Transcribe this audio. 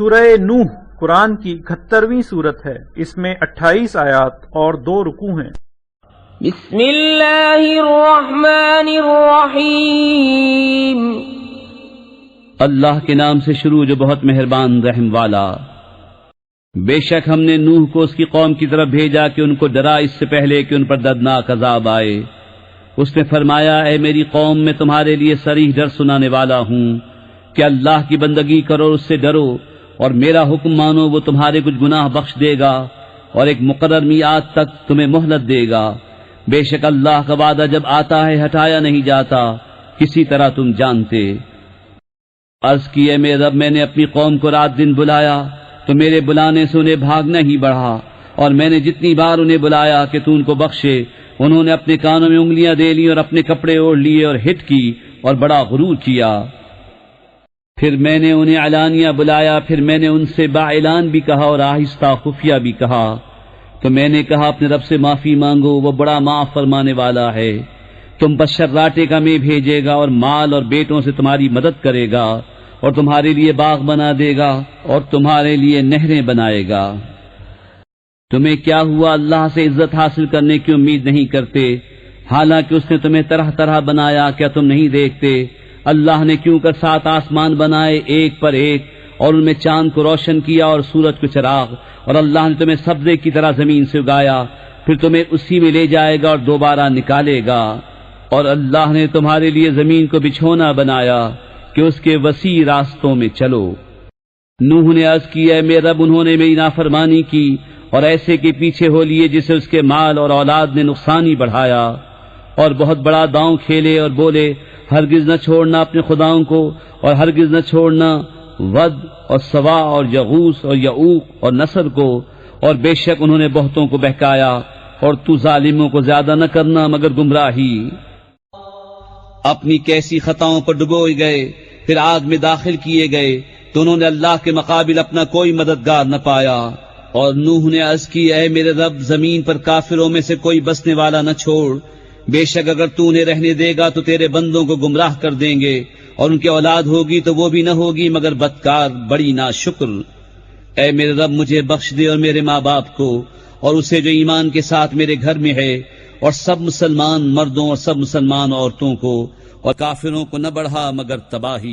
سورہ نوح قرآن کی 71ویں سورت ہے۔ اس میں 28 آیات اور 2 رکوع ہیں۔ بسم اللہ الرحمن الرحیم۔ اللہ کے نام سے شروع جو بہت مہربان رحم والا۔ بے شک ہم نے نوح کو اس کی قوم کی طرف بھیجا کہ ان کو ڈرا اس سے پہلے کہ ان پر دردناک عذاب آئے۔ اس نے فرمایا، اے میری قوم، میں تمہارے لیے صریح ڈر سنانے والا ہوں کہ اللہ کی بندگی کرو اور اس سے ڈرو اور میرا حکم مانو، وہ تمہارے کچھ گناہ بخش دے گا اور ایک مقرر میعاد تک تمہیں مہلت دے گا۔ بے شک اللہ کا وعدہ جب آتا ہے ہٹایا نہیں جاتا، کسی طرح تم جانتے۔ عرض کی، اے میرے رب، میں نے اپنی قوم کو رات دن بلایا تو میرے بلانے سے انہیں بھاگنا ہی بڑھا، اور میں نے جتنی بار انہیں بلایا کہ تو ان کو بخشے، انہوں نے اپنے کانوں میں انگلیاں دے لی اور اپنے کپڑے اوڑھ لیے اور ہٹ کی اور بڑا غرور کیا۔ پھر میں نے انہیں علانیہ بلایا، پھر میں نے ان سے باعلان بھی کہا اور آہستہ خفیہ بھی کہا۔ تو میں نے کہا، اپنے رب سے معافی مانگو، وہ بڑا معاف فرمانے والا ہے۔ تم پر شراٹے کا میں بھیجے گا اور مال اور بیٹوں سے تمہاری مدد کرے گا اور تمہارے لیے باغ بنا دے گا اور تمہارے لیے نہریں بنائے گا۔ تمہیں کیا ہوا، اللہ سے عزت حاصل کرنے کی امید نہیں کرتے، حالانکہ اس نے تمہیں طرح طرح بنایا، کیا تم نہیں دیکھتے؟ اللہ نے کیوں کر 7 آسمان بنائے ایک پر ایک، اور ان میں چاند کو روشن کیا اور سورج کو چراغ، اور اللہ نے تمہیں سبزے کی طرح زمین سے اگایا، پھر تمہیں اسی میں لے جائے گا اور دوبارہ نکالے گا۔ اور اللہ نے تمہارے لیے زمین کو بچھونا بنایا کہ اس کے وسیع راستوں میں چلو۔ نوح نے عرض کی، اے میرے رب، انہوں نے میری نافرمانی کی اور ایسے کے پیچھے ہو لیے جسے اس کے مال اور اولاد نے نقصان ہی بڑھایا، اور بہت بڑا داؤں کھیلے اور بولے، ہرگز نہ چھوڑنا اپنے خداؤں کو، اور ہرگز نہ چھوڑنا ود اور سوا اور یغوث اور یعوق اور نصر کو، اور بے شک انہوں نے بہتوں کو بہکایا، اور تو ظالموں کو زیادہ نہ کرنا مگر گمراہی۔ اپنی کیسی خطاؤں پر ڈبوئے گئے، پھر آگ میں داخل کیے گئے تو انہوں نے اللہ کے مقابل اپنا کوئی مددگار نہ پایا۔ اور نوح نے عرض کی، اے میرے رب، زمین پر کافروں میں سے کوئی بسنے والا نہ چھوڑ، بے شک اگر تو انہیں رہنے دے گا تو تیرے بندوں کو گمراہ کر دیں گے، اور ان کی اولاد ہوگی تو وہ بھی نہ ہوگی مگر بدکار، بڑی ناشکر۔ اے میرے رب، مجھے بخش دے اور میرے ماں باپ کو اور اسے جو ایمان کے ساتھ میرے گھر میں ہے، اور سب مسلمان مردوں اور سب مسلمان عورتوں کو، اور کافروں کو نہ بڑھا مگر تباہی۔